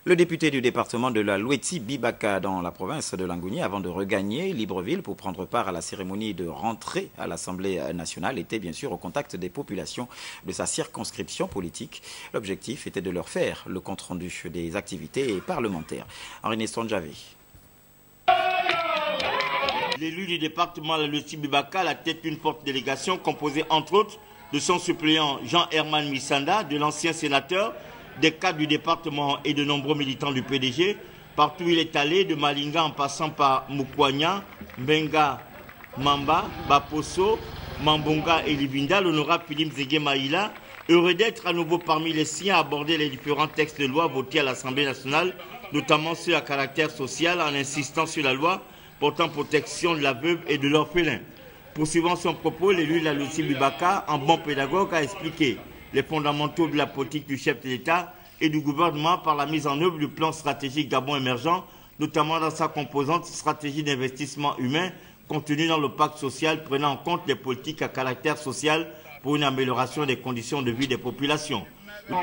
Le député du département de la Loueti Bibaka dans la province de Langouni, avant de regagner Libreville pour prendre part à la cérémonie de rentrée à l'Assemblée nationale, était bien sûr au contact des populations de sa circonscription politique. L'objectif était de leur faire le compte-rendu des activités parlementaires. Henri Stonjavé. L'élu du département de la Loueti Bibaka à la tête d'une forte délégation composée entre autres de son suppléant Jean-Herman Missanda, de l'ancien sénateur, des cadres du département et de nombreux militants du PDG. Partout où il est allé, de Malinga en passant par Mukwanya, Benga, Mamba, Baposo, Mambonga et Libinda, l'honorable Philippe Zégué Maïla, heureux d'être à nouveau parmi les siens à aborder les différents textes de loi votés à l'Assemblée nationale, notamment ceux à caractère social, en insistant sur la loi portant protection de la veuve et de l'orphelin. Poursuivant son propos, l'élu de la Loueti Bibaka, en bon pédagogue, a expliqué les fondamentaux de la politique du chef de l'État et du gouvernement par la mise en œuvre du plan stratégique Gabon émergent, notamment dans sa composante stratégie d'investissement humain contenue dans le pacte social prenant en compte les politiques à caractère social pour une amélioration des conditions de vie des populations.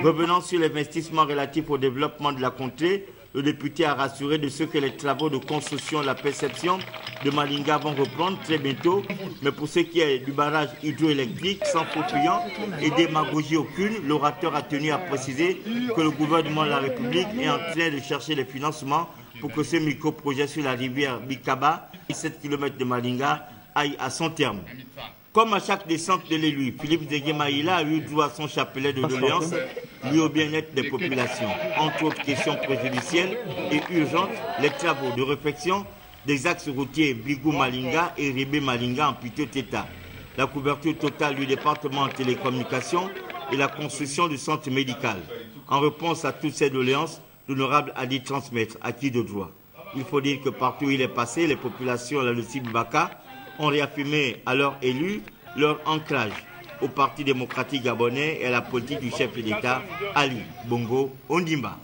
Revenant sur l'investissement relatif au développement de la contrée, le député a rassuré de ce que les travaux de construction de la perception de Malinga vont reprendre très bientôt. Mais pour ce qui est du barrage hydroélectrique, sans faux fuyant et démagogie aucune, l'orateur a tenu à préciser que le gouvernement de la République est en train de chercher les financements pour que ce micro-projet sur la rivière Bikaba, 17 km de Malinga, aille à son terme. Comme à chaque descente de l'élu, Philippe Zégué Maïla a eu droit à son chapelet de doléances liées au bien-être des populations. Entre autres questions préjudicielles et urgentes, les travaux de réfection des axes routiers Bigou-Malinga et Ribé-Malinga en piteux état, la couverture totale du département en télécommunications et la construction du centre médical. En réponse à toutes ces doléances, l'honorable a dit transmettre à qui de droit. Il faut dire que partout où il est passé, les populations de la Loueti Bibaka ont réaffirmé à leur élu leur ancrage au Parti démocratique gabonais et à la politique du chef de l'État, Ali Bongo Ondimba.